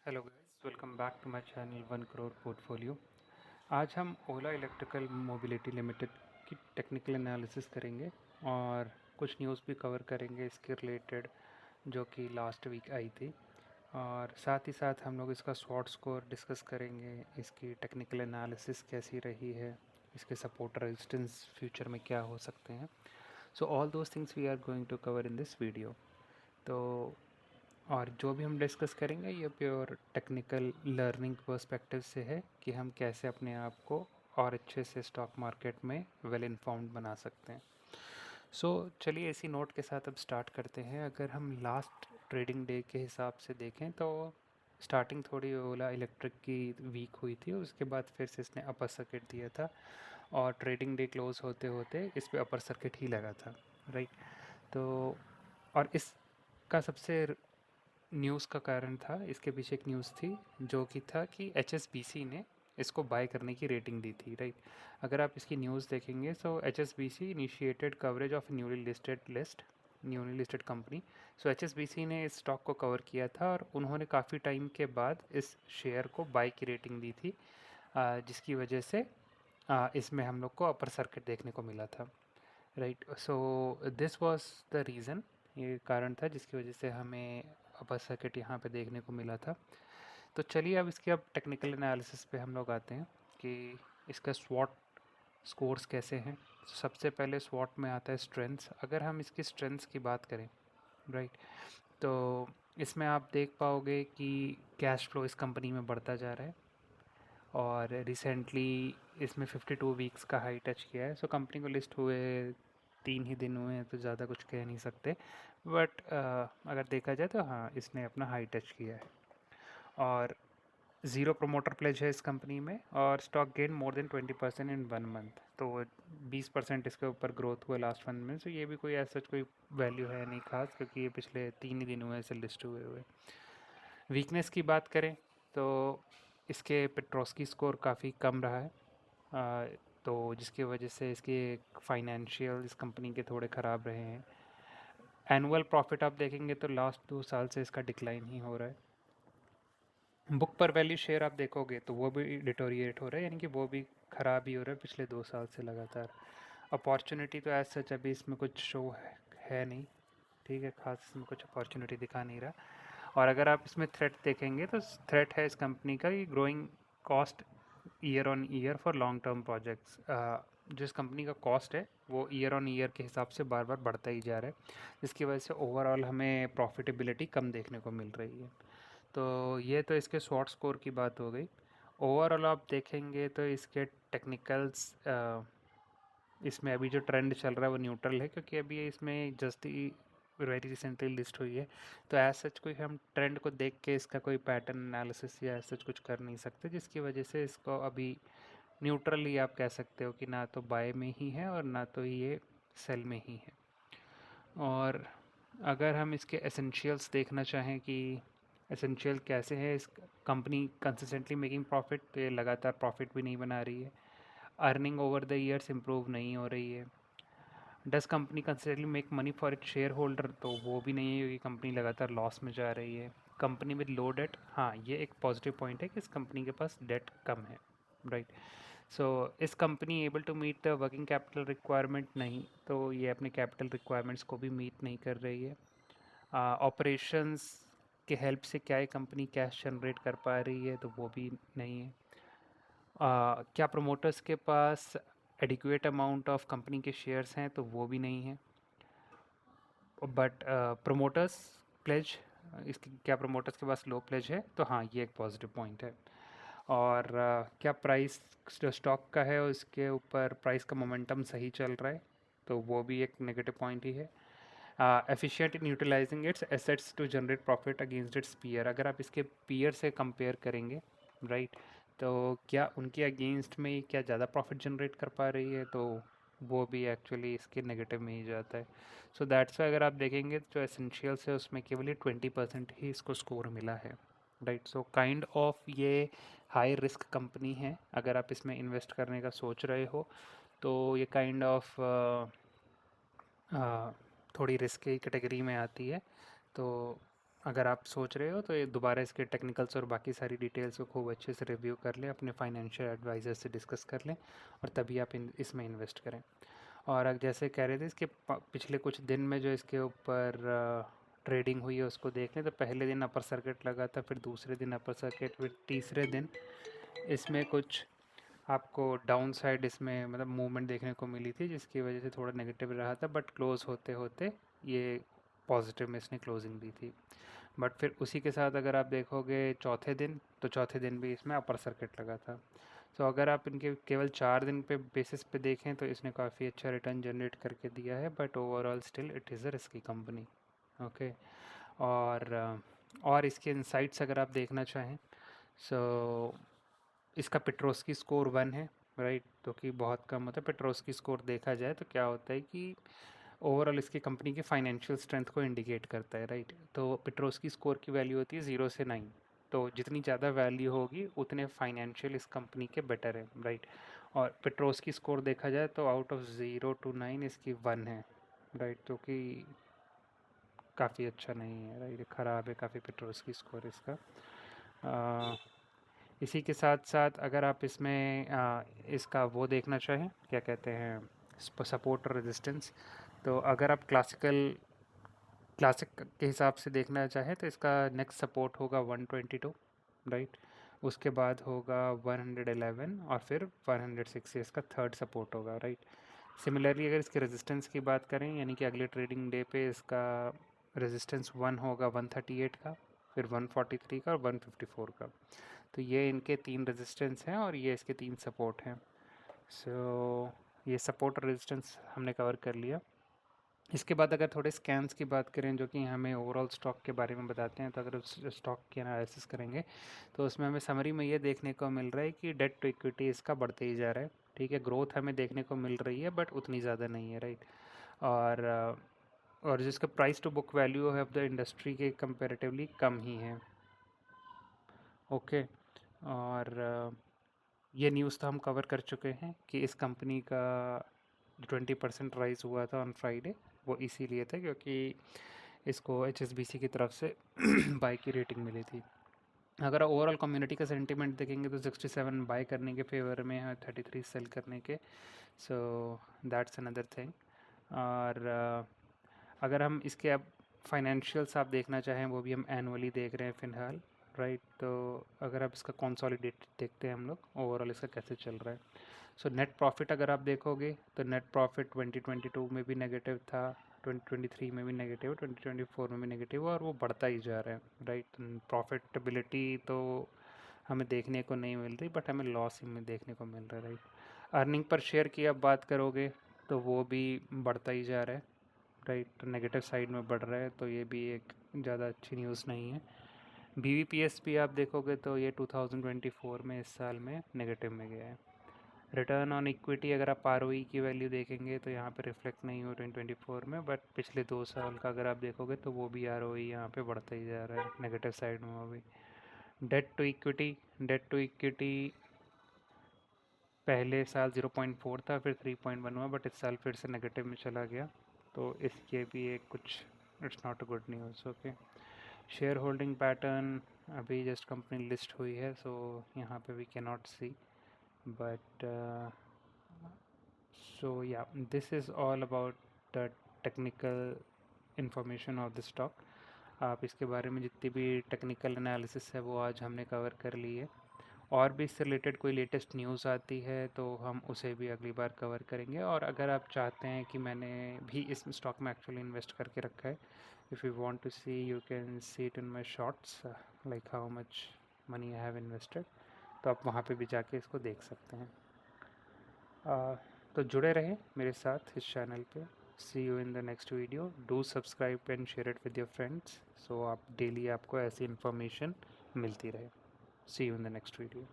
Hello guys, welcome back to my channel 1 crore portfolio. आज हम Ola electrical mobility limited की technical analysis करेंगे और कुछ न्यूज़ भी कवर करेंगे इसके रिलेटेड जो कि लास्ट वीक आई थी। और साथ ही साथ हम लोग इसका शॉर्ट स्कोर डिस्कस करेंगे, इसकी टेक्निकल एनालिसिस कैसी रही है, इसके सपोर्ट रेजिस्टेंस फ्यूचर में क्या हो सकते हैं। So all those things we are going to cover in this video. तो और जो भी हम डिस्कस करेंगे ये प्योर टेक्निकल लर्निंग पर्सपेक्टिव से है कि हम कैसे अपने आप को और अच्छे से स्टॉक मार्केट में वेल इन्फॉर्म्ड बना सकते हैं। सो चलिए इसी नोट के साथ अब स्टार्ट करते हैं। अगर हम लास्ट ट्रेडिंग डे के हिसाब से देखें तो स्टार्टिंग थोड़ी ओला इलेक्ट्रिक की वीक हुई थी, उसके बाद फिर से इसने अपर सर्किट दिया था और ट्रेडिंग डे क्लोज होते होते इस पे अपर सर्किट ही लगा था, राइट। तो और इसका सबसे न्यूज़ का कारण था, इसके पीछे एक न्यूज़ थी जो कि था कि एचएसबीसी ने इसको बाय करने की रेटिंग दी थी, राइट। अगर आप इसकी न्यूज़ देखेंगे तो HSBC initiated coverage of newly listed company. So HSBC ने इस स्टॉक को कवर किया था और उन्होंने काफ़ी टाइम के बाद इस शेयर को बाय की रेटिंग दी थी, जिसकी वजह से इसमें हम लोग को अपर सर्किट देखने को मिला था, right. So this was the reason, ये कारण था जिसकी वजह से हमें अपर सर्किट यहाँ पे देखने को मिला था। तो चलिए अब टेक्निकल एनालिसिस पे हम लोग आते हैं कि इसका स्वॉट स्कोर्स कैसे हैं। सबसे पहले स्वॉट में आता है स्ट्रेंथ्स। अगर हम इसकी स्ट्रेंथ्स की बात करें, राइट, तो इसमें आप देख पाओगे कि कैश फ्लो इस कंपनी में बढ़ता जा रहा है और रिसेंटली इसमें 52 वीक्स का हाई टच किया है। सो कंपनी को लिस्ट हुए 3 ही दिन हुए हैं तो ज़्यादा कुछ कह नहीं सकते, बट अगर देखा जाए तो हाँ, इसने अपना हाई टच किया है। और ज़ीरो प्रोमोटर प्लेज है इस कंपनी में और स्टॉक गेन मोर देन 20% इन 1 मंथ। तो 20% इसके ऊपर ग्रोथ हुआ लास्ट 1 मंथ में। तो ये भी कोई ऐसा कोई वैल्यू है नहीं खास, क्योंकि ये पिछले 3 ही दिन हुए ऐसे लिस्ट हुए हुए। वीकनेस की बात करें तो इसके पेट्रोस्की स्कोर काफ़ी कम रहा है, तो जिसकी वजह से इसके फाइनेंशियल इस कंपनी के थोड़े ख़राब रहे हैं। एनुअल प्रॉफिट आप देखेंगे तो लास्ट 2 साल से इसका डिक्लाइन ही हो रहा है। बुक पर वैल्यू शेयर आप देखोगे तो वो भी डिटोरिएट हो रहा है, यानी कि वो भी ख़राब ही हो रहा है पिछले 2 साल से लगातार। अपॉर्चुनिटी तो एज सच अभी इसमें कुछ शो है नहीं, ठीक है, खास इसमें कुछ अपॉर्चुनिटी दिखा नहीं रहा। और अगर आप इसमें थ्रेट देखेंगे तो थ्रेट है इस कंपनी का ये growing cost year on year for long term projects. जिस कंपनी का कॉस्ट है वो ईयर ऑन ईयर के हिसाब से बार बार बढ़ता ही जा रहा है, जिसकी वजह से ओवरऑल हमें प्रॉफिटेबिलिटी कम देखने को मिल रही है। तो ये तो इसके शॉर्ट स्कोर की बात हो गई। ओवरऑल आप देखेंगे तो इसके टेक्निकल्स, इसमें अभी जो ट्रेंड चल रहा है वो न्यूट्रल है, क्योंकि अभी इसमें जस्ट ही वेरी रिसेंटली लिस्ट हुई है। तो एज सच कोई हम ट्रेंड को देख के इसका कोई पैटर्न एनालिसिस या एज सच कुछ कर नहीं सकते, जिसकी वजह से इसको अभी न्यूट्रल ही आप कह सकते हो कि ना तो बाय में ही है और ना तो ये सेल में ही है। और अगर हम इसके एसेंशियल्स देखना चाहें कि एसेंशियल कैसे है, इस कंपनी कंसिस्टेंटली मेकिंग प्रॉफिट, तो ये लगातार प्रॉफिट भी नहीं बना रही है। Earning over the years improve नहीं हो रही है। Does company considerably make money for it shareholder, तो वो भी नहीं है क्योंकि कंपनी लगातार लॉस में जा रही है। कंपनी विद लो डेट, हाँ ये एक पॉजिटिव पॉइंट है कि इस कंपनी के पास डेट कम है, राइट। सो इस company able to meet the working capital requirement, नहीं, तो ये अपने कैपिटल रिक्वायरमेंट्स को भी मीट नहीं कर रही है। ऑपरेशंस के हेल्प से क्या ये कंपनी कैश जनरेट कर पा रही है, तो वो भी नहीं है। क्या प्रोमोटर्स के पास एडिक्वेट अमाउंट ऑफ कंपनी के शेयर्स हैं, तो वो भी नहीं है। बट प्रोमोटर्स प्लेज, इसकी क्या प्रोमोटर्स के पास लो प्लेज है, तो हाँ ये एक पॉजिटिव पॉइंट है। और क्या प्राइस जो स्टॉक का है उसके ऊपर प्राइस का मोमेंटम सही चल रहा है, तो वो भी एक नेगेटिव पॉइंट ही है। Efficient in utilizing its assets to generate profit against its peer, अगर आप इसके पीयर से कंपेयर करेंगे, राइट, तो क्या उनके अगेंस्ट में क्या ज़्यादा प्रॉफिट जनरेट कर पा रही है, तो वो भी एक्चुअली इसके नेगेटिव में ही जाता है। सो दैट्स वाई अगर आप देखेंगे जो एसेंशियल्स है उसमें केवल ये 20% ही इसको स्कोर मिला है, राइट। सो काइंड ऑफ ये हाई रिस्क कंपनी है। अगर आप इसमें इन्वेस्ट करने का सोच रहे हो तो ये काइंड ऑफ थोड़ी रिस्क की कैटेगरी में आती है। तो अगर आप सोच रहे हो तो ये दोबारा इसके टेक्निकल्स और बाकी सारी डिटेल्स को खूब अच्छे से रिव्यू कर लें, अपने फाइनेंशियल एडवाइज़र से डिस्कस कर लें और तभी आप इसमें इन्वेस्ट करें। और जैसे कह रहे थे इसके पिछले कुछ दिन में जो इसके ऊपर ट्रेडिंग हुई है उसको देख लें, तो पहले दिन अपर सर्किट लगा था, फिर दूसरे दिन अपर सर्किट, फिर तीसरे दिन इसमें कुछ आपको डाउन साइड इसमें मतलब मूवमेंट देखने को मिली थी, जिसकी वजह से थोड़ा नेगेटिव रहा था, बट क्लोज़ होते होते ये पॉजिटिव में इसने क्लोजिंग दी थी। बट फिर उसी के साथ अगर आप देखोगे चौथे दिन, तो चौथे दिन भी इसमें अपर सर्किट लगा था। सो अगर आप इनके केवल 4 दिन पे बेसिस पे देखें तो इसने काफ़ी अच्छा रिटर्न जनरेट करके दिया है, but overall still it is a risky company. Okay. और इसके इंसाइट्स अगर आप देखना चाहें, सो इसका पेट्रोस्की स्कोर 1 है, राइट, तो कि बहुत कम होता है। पेट्रोस्की स्कोर देखा जाए तो क्या होता है कि ओवरऑल इसकी कंपनी के फाइनेंशियल स्ट्रेंथ को इंडिकेट करता है, राइट। तो पेट्रोस्की स्कोर की वैल्यू होती है 0 से 9, तो जितनी ज़्यादा वैल्यू होगी उतने फाइनेंशियल इस कंपनी के बेटर है, राइट। और पेट्रोस्की स्कोर देखा जाए तो आउट ऑफ 0 to 9 इसकी 1 है, राइट, तो कि काफ़ी अच्छा नहीं है, राइट, ख़राब है काफ़ी पेट्रोस्की स्कोर इसका। इसी के साथ साथ अगर आप इसमें इसका वो देखना चाहें, क्या कहते हैं, सपोर्ट और रेजिस्टेंस, तो अगर आप क्लासिक के हिसाब से देखना चाहें तो इसका नेक्स्ट सपोर्ट होगा 122, राइट। उसके बाद होगा 111 और फिर 106 इसका थर्ड सपोर्ट होगा, राइट। सिमिलरली अगर इसके रेजिस्टेंस की बात करें, यानी कि अगले ट्रेडिंग डे पे इसका रेजिस्टेंस 1 होगा 138 का, फिर 143 का और 154 का। तो ये इनके 3 रेजिस्टेंस हैं और ये इसके 3 सपोर्ट हैं। सो ये सपोर्ट और रेजिस्टेंस हमने कवर कर लिया। इसके बाद अगर थोड़े स्कैम्स की बात करें जो कि हमें ओवरऑल स्टॉक के बारे में बताते हैं, तो अगर उस स्टॉक की एनालिसिस करेंगे तो उसमें हमें समरी में ये देखने को मिल रहा है कि डेट टू इक्विटी इसका बढ़ते ही जा रहा है, ठीक है। ग्रोथ हमें देखने को मिल रही है बट उतनी ज़्यादा नहीं है, राइट। और और जिसका प्राइस टू बुक वैल्यू है ऑफ द इंडस्ट्री के कंपेरेटिवली कम ही है। ओके। और ये न्यूज़ तो हम कवर कर चुके हैं कि इस कंपनी का 20% राइज हुआ था ऑन फ्राइडे, वो इसीलिए था क्योंकि इसको HSBC की तरफ से बाय की रेटिंग मिली थी। अगर ओवरऑल कम्युनिटी का सेंटिमेंट देखेंगे तो 67 बाय करने के फेवर में है, 33 सेल करने के। So that's another thing. और अगर हम इसके अब फाइनेंशियल्स आप देखना चाहें, वो भी हम एनुअली देख रहे हैं फ़िलहाल, राइट। तो अगर आप इसका कंसोलिडेट देखते हैं हम लोग ओवरऑल इसका कैसे चल रहा है, सो नेट प्रॉफिट अगर आप देखोगे तो नेट प्रॉफिट 2022 में भी नेगेटिव था, 2023 में भी नेगेटिव, 2024 में भी नेगेटिव, और वो बढ़ता ही जा रहा है, राइट। प्रॉफिटेबिलिटी तो हमें देखने को नहीं मिल रही, बट हमें लॉस ही में देखने को मिल रहा है, राइट। अर्निंग पर शेयर की आप बात करोगे तो वो भी बढ़ता ही जा रहा है, राइट, तो नेगेटिव साइड में बढ़ रहा है, तो ये भी एक ज़्यादा अच्छी न्यूज़ नहीं है। BVPS भी आप देखोगे तो ये 2024 में इस साल में नेगेटिव में गया है। रिटर्न ऑन इक्विटी अगर आप ROE की वैल्यू देखेंगे तो यहाँ पे रिफ्लेक्ट नहीं हो 2024 में, बट पिछले 2 साल का अगर आप देखोगे तो वो भी ROE यहाँ पे बढ़ता ही जा रहा है, नेगेटिव साइड में वो भी। डेट टू इक्विटी पहले साल 0.4 था, फिर 3.1 हुआ, बट इस साल फिर से नेगेटिव में चला गया, तो इसके भी एक कुछ it's not a good news. Okay. Share holding pattern अभी जस्ट कंपनी लिस्ट हुई है, सो यहाँ पे we can not see, but so yeah, this is all about the technical information of the stock। आप इसके बारे में जितनी भी टेक्निकल एनालिसिस है वो आज हमने कवर कर ली है, और भी इससे रिलेटेड कोई लेटेस्ट न्यूज़ आती है तो हम उसे भी अगली बार कवर करेंगे। और अगर आप चाहते हैं कि मैंने भी इस स्टॉक में एक्चुअली इन्वेस्ट करके रखा है, if you want to see you can see it in my shorts, like how much money I have invested, तो आप वहाँ पे भी जाके इसको देख सकते हैं। तो जुड़े रहें मेरे साथ इस चैनल पे। See you in the next video, do subscribe and share it with your friends, so आप डेली आपको ऐसी इन्फॉर्मेशन मिलती रहे। See you in the next video.